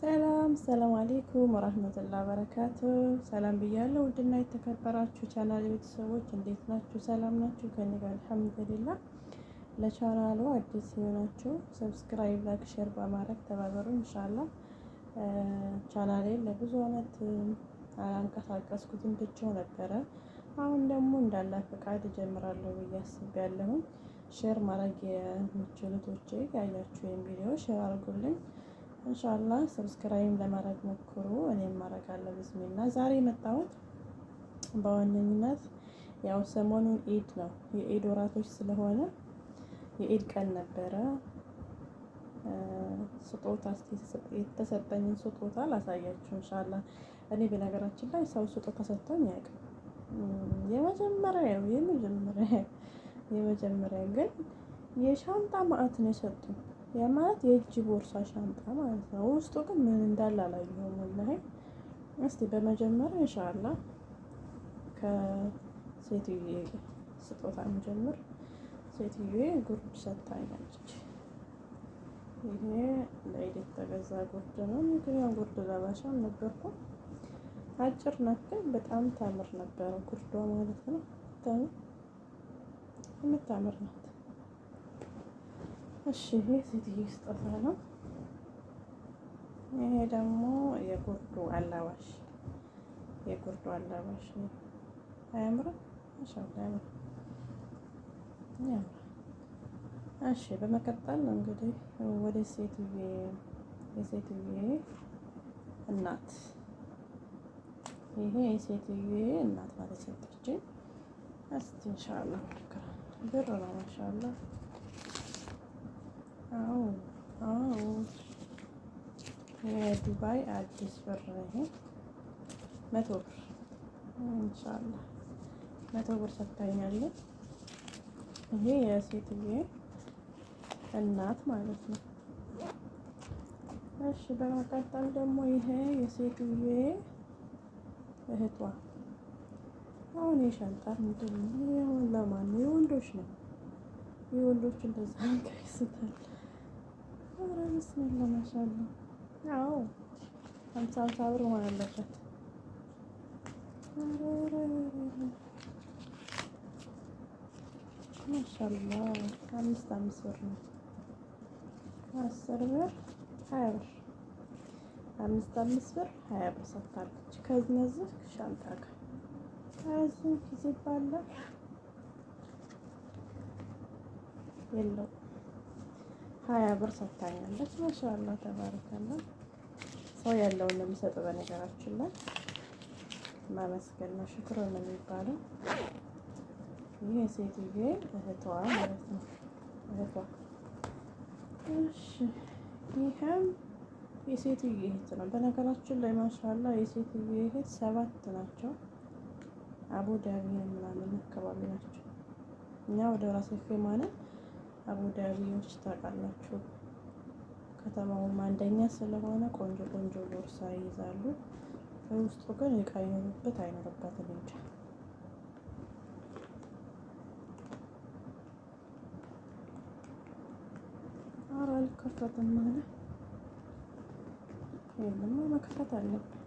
ሰላም አሌይኩም ወራህመቱላሂ ወበረካቱ። ሰላም ብያለሁ። ውድና የተከበራችሁ ቻናል ቤተሰቦች እንዴት ናችሁ? ሰላም ናችሁ? ከኔ ጋር አልሐምዱሊላህ። ለቻናሉ አዲስ የሆናችሁ ሰብስክራይብ፣ ላይክ፣ ሼር በማድረግ ተባበሩ ኢንሻአላህ። ቻናሌን ለብዙ አመት አንቀሳቀስኩትን ትቼው ነበረ። አሁን ደግሞ እንዳለ ፈቃድ እጀምራለሁ ብዬ አስቤያለሁ። ሼር ማድረግ የምትችሉቶቼ ያያችሁ ይሄን ቪዲዮ ሼር አድርጉልኝ ኢንሻአላህ። ሰብስክራይብ ለማድረግ ሞክሩ። እኔም ማድረጋለሁ ቢስሚላ። ዛሬ የመጣሁት በዋነኝነት ያው ሰሞኑን ኢድ ነው፣ የኢድ ወራቶች ስለሆነ የኢድ ቀን ነበረ። ስጦታ የተሰጠኝን ስጦታ ላሳያችሁ ኢንሻአላህ። እኔ በነገራችን ላይ ሰው ስጦታ ሰጥቶኝ አያውቅም። የመጀመሪያ ግን የሻንጣ ማዕት ነው የሰጡኝ። ያ ማለት የእጅ ቦርሳ ሻንጣ ማለት ነው። ውስጡ ግን ምን እንዳለ አላየሁም ወላሂ። እስቲ በመጀመሪያ ኢንሻአላህ ከሴትዬ ስጦታ እንጀምር። ሴትዬ ጉርድ ሰጥታኛለች። ይሄ ለኢድ የተገዛ ጉርድ ነው። ግን ያው ጉርድ ለባሽ አልነበርኩም። አጭር ናት ግን በጣም ታምር ነበረ ጉርዷ ማለት ነው። የምታምር ናት። እሺ ይሄ ሴትዬ ስጦታ ነው። ይሄ ደግሞ የጉርዱ አላባሽ ነው። አያምርም? ማሻአላህ ያምራል። እሺ በመቀጠል እንግዲህ ወደ የሴትዬ እናት፣ ይሄ የሴትዬ እናት ማለት ሰጠችኝ። እስቲ ኢንሻአላህ ብር ነው ማሻአላህ። አዎ የዱባይ አዲስ ብር ይሄ 100 ብር ኢንሻአላህ 100 ብር ሰጥታኛለች። ይሄ የሴትዬ እናት ማለት ነው። እሺ በመቀጠል ደግሞ ይሄ የሴትዬ እህቷ። አሁን የሻንጣ ምንድን ነው? ለማን ነው? የወንዶች ነው። የወንዶች እንደዛ ይስታል። ኧረ ብስሚላ ማሻአላ። አዎ 50 ብር መሆን አለበት። ማሻአላ 5 ብር ነው። 10 ብር 20 ብር 5 ብር 20 ብር ሰጥታለች። ከነዚህ ሻንጣ ጋር ከዚህ ጊዜ ባለ የለው 20 ብር ሰጥታኛለች። ማሻአላ ተባረከላ። ሰው ያለውን ነው የሚሰጠው። በነገራችን ላይ ማመስገን ነው፣ ሽክር ነው የሚባለው። ይሄ ሴትዬ እህቷ ማለት ነው። እህቷ። እሺ ይሄም የሴትዬ እህት ነው። በነገራችን ላይ ማሻአላ የሴትዬ እህት 7 ናቸው። አቡ ዳቢ ምናምን አካባቢ ናቸው። እኛ ወደ ራሴ ማለት አቡ ዳቢዎች ታውቃላችሁ። ከተማውም አንደኛ ስለሆነ ቆንጆ ቆንጆ ቦርሳ ይይዛሉ። በውስጡ ግን እቃ ይኖርበት አይኖርበትም እንጃ። ኧረ አልከፈትም ማለት የለም፣ መክፈት አለብን።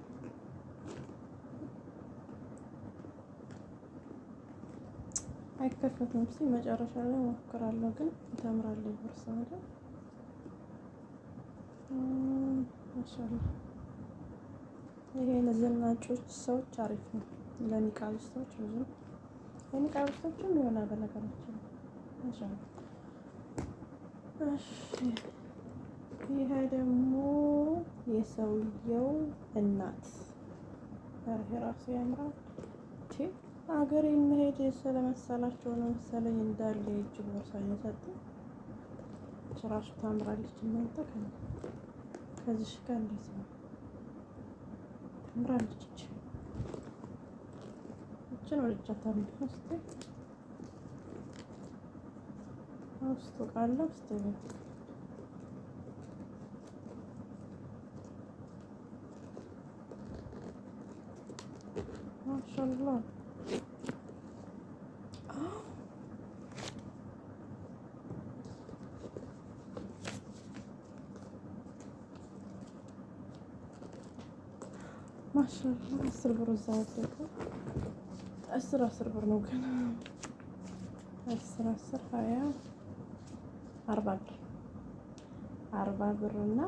አይከፈትም። እስኪ መጨረሻ ላይ እሞክራለሁ። ግን ታምራለች ቦርሳ አይደል? ማሻአላ። ይሄ ለዘናጮች ሰዎች አሪፍ ነው። ለኒቃቢስቶች ብዙ ለኒቃቢስቶችም ይሆናል በነገራችን። ማሻአላ። እሺ ይሄ ደግሞ የሰውየው እናት። ይሄ ራሱ ያምራል። ሀገር የሚሄድ ስለመሰላቸው ነው መሰለኝ እንዳለ የእጅ ቦርሳ የሰጠኝ። ጭራሹ ታምራለች። እናንተ ከዚህ ጋር እንዴት ነው? ታምራለች። እችን ወልጃታለሁ። ውስጡ ቃለ ውስጥ ማሻአላህ ማሻአላህ 10 ብር እዛ ወደቀ። 10 ብር ነው ግን 10 20 40 ብር 40 ብር እና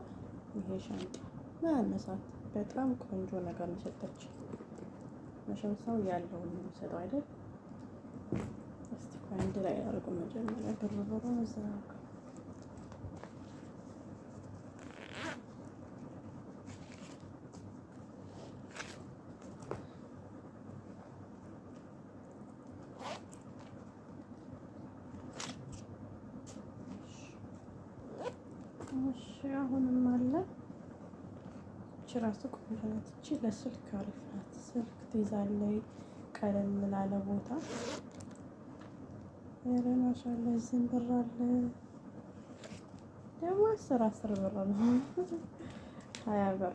ይሄ ሻንጣ ማነሳት በጣም ቆንጆ ነገር ነው ሰጠች። መቼም ሰው ያለውን ነው የሚሰጠው አይደል? እስቲ አንድ ላይ አድርጎ መጀመሪያ ብሩን እዛ እሺ አሁንም አለ። እቺ ራሱ ቆንጆ ናት። እቺ ለስልክ አሪፍ ናት። ስልክ ትይዛለች ቀለል ላለ ቦታ። ኧረ ማሻአላ እዚህም ብር አለ ደግሞ 10 ብር ነው። 20 ብር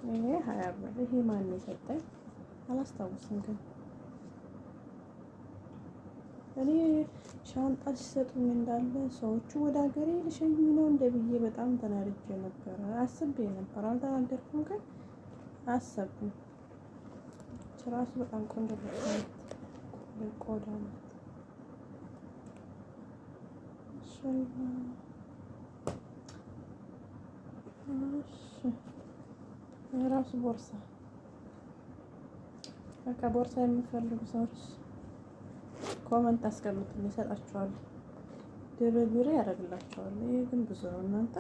ይሄ 20 ብር። ይሄ ማን የሰጠኝ አላስታውስም ግን እኔ ሻንጣ ሲሰጡኝ እንዳለ ሰዎቹ ወደ ሀገሬ ልሸኙኝ ነው እንደ ብዬ በጣም ተናድጄ ነበረ። አስቤ ነበር፣ አልተናደድኩም ግን አሰብኩኝ። ራሱ በጣም ቆንጆ ቆዳ ናት። የራሱ ቦርሳ በቃ ቦርሳ የሚፈልጉ ሰዎች ኮመንት አስቀምጡልኝ፣ እሰጣችኋለሁ። ድርድር ያደርግላችኋል። ይሄ ግን ብዙ ነው እናንተ።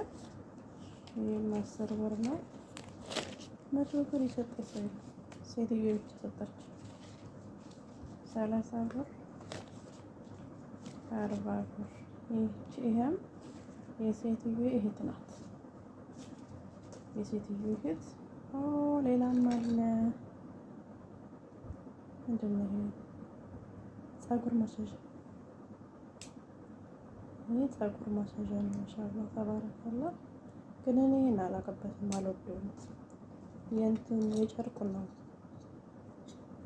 ይሄም 10 ብር ነው። 100 ብር የሰጠ ሰው ሴትዮ ብቻ ሰጣች። 30 ብር 40 ብር። ይሄም የሴትዮ እህት ናት። የሴትዮ እህት ሌላም አለ። ምንድን ነው ይሄ? ፀጉር ማሳዣ። ይሄ ፀጉር ማሳዣ ነው። ማሻአላህ ተባረከላ። ግን እኔ አላውቅበትም፣ አልወደውም። የእንትን የጨርቁን ነው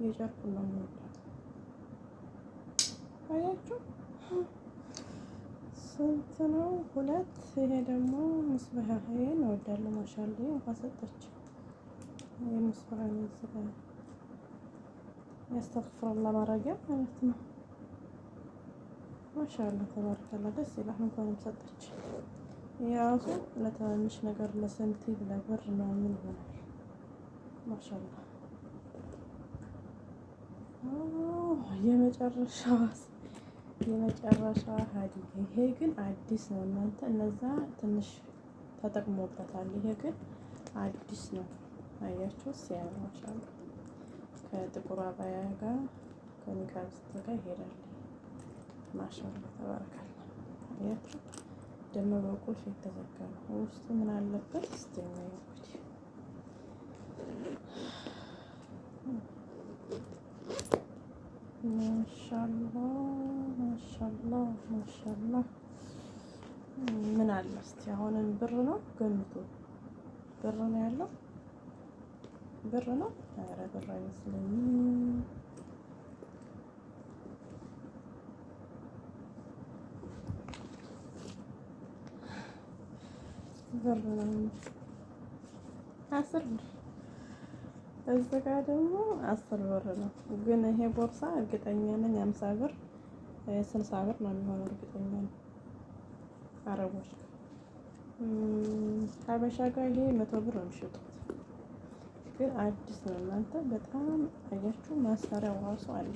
የምወደው። አያችሁ ስንት ነው? 2። ይሄ ደግሞ ሙስበሃ። ይሄን እወዳለሁ። ማሻአላህ እንኳን ሰጠች። ይሄ ሙስበሃ ነው። እዚህ ጋር ያስተግፍሩላህ ማረጊያ ማለት ነው። ማሻአላህ ተባረከላ ደስ ይላል። እንኳንም ሰጠች። የራሱ ለትንሽ ነገር ለሰንቲም ለብር ምናምን ይሆናል። ማሻአላህ የመጨረሻ ሀዲያ። ይሄ ግን አዲስ ነው እናንተ። እነዛ ትንሽ ተጠቅሞበታል። ይሄ ግን አዲስ ነው። አያችሁ ሲያምር ማሻአላህ። ከጥቁር አባያ ጋር ከኒቃብ ጋር ይሄዳል። ማሻአላህ ተባረካል። አያችሁ ደግሞ በቁልፍ የተዘጋ ነው። ውስጡ ምን አለበት? እስቲ ነው እንግዲህ ማሻአላህ ምን አለ እስቲ አሁንም ብር ነው ገምቱ። ብር ነው ያለው። ብር ነው። ኧረ ብር አይመስለኝም። ብር ነው። 10 ብር። እዚህ ጋር ደግሞ 10 ብር ነው። ግን ይሄ ቦርሳ እርግጠኛ ነኝ 50 ብር 60 ብር ነው የሚሆነው። እርግጠኛ ነኝ። አረቦች ሀበሻ ጋር ይሄ 100 ብር ነው የሚሸጡት። ግን አዲስ ነው እናንተ። በጣም አያችሁ ማሰሪያው ራሱ አለ።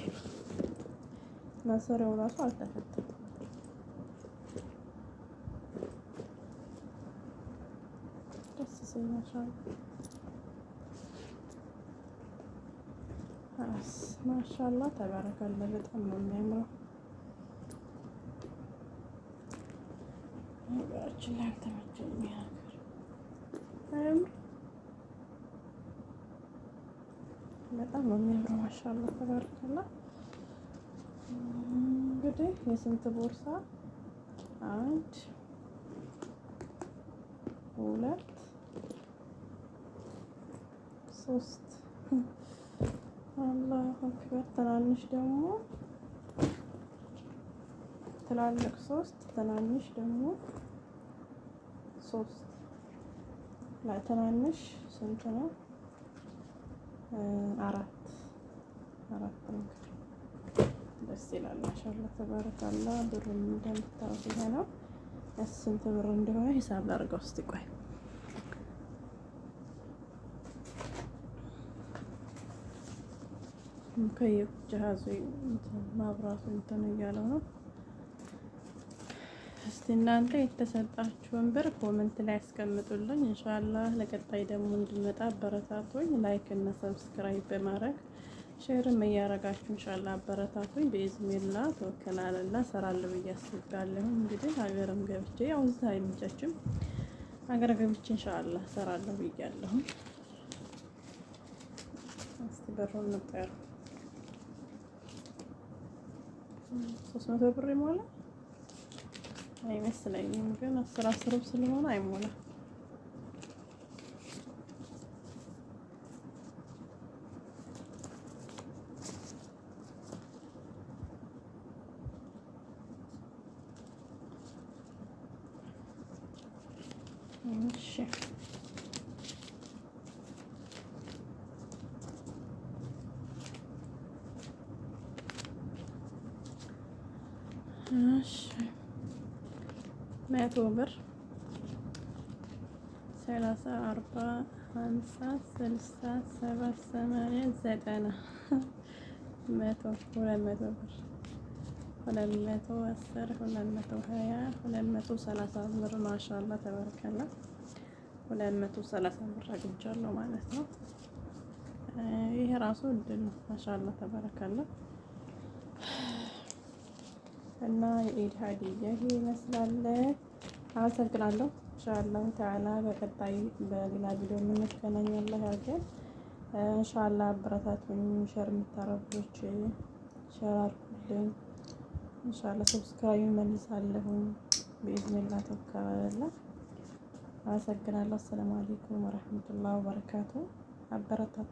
ማሰሪያው ራሱ አልተፈታም። ደስ ሲል ማሻአላህ ተባረከላ። በጣም ነው የሚያምረው። ነገራችን ላይ አልተመቸኝም። በጣም ነው የሚያምረው። ማሻአላህ ተባረከላ። እንግዲህ የስንት ቦርሳ? 1 2 3 አላሁ አክበር። ትናንሽ ደግሞ ትላልቅ 3 ትናንሽ ደግሞ 3 ትናንሽ ስንት ነው? አራት ነው። ደስ ይላል። ማሻአላ ተባረካላ። ብሩን እንደምታዩት ይሄ ነው። ስንት ብር እንደሆነ ሂሳብ ላድርገው እስቲ ቆይ። ሙከየፍ ጀሃዙ ማብራቱ እንትን እያለው ነው። እስቲ እናንተ የተሰጣችሁን ብር ኮመንት ላይ ያስቀምጡልኝ። ኢንሻአላህ ለቀጣይ ደግሞ እንድመጣ አበረታቱኝ። ላይክ እና ሰብስክራይብ በማድረግ ሼርም እያረጋችሁ ኢንሻአላህ አበረታቱኝ። በኢዝሚላ ተወከላልና ሰራለሁ ብዬ አስባለሁ። እንግዲህ ሀገርም ገብቼ ያው እዛ አይመቻችም፣ ሀገር ገብቼ ኢንሻአላህ ሰራለሁ ብያለሁ። እስቲ በሩን ነበር 300 ብር ይሞላል አይመስለኝም፣ ግን 10 ስለሆነ አይሞላም። እሺ እሺ 100 ብር 30 40 50 60 70 80 90 100 200 ብር 210 220 230 ብር ማሻአላ ተበረከላ 230 ብር አግኝቻለሁ ማለት ነው። ይሄ ራሱ እድል ነው። ማሻአላ ተበረከላ እና የኢድ ሀዲያ ይሄ ይመስላል። አመሰግናለሁ። ኢንሻአላህ ተዓላ በቀጣይ በሌላ ቪዲዮ የምንገናኛለን ያርገን። ኢንሻአላህ አበረታቱኝ። ሼር የምታረጉት ሼር አድርጉልኝ። ኢንሻአላህ ሰብስክራይብ መልሳለሁ በኢዝኒላህ ተወከለ። አመሰግናለሁ። አሰላሙ አለይኩም ወራህመቱላሂ ወበረካቱ። አበረታቱ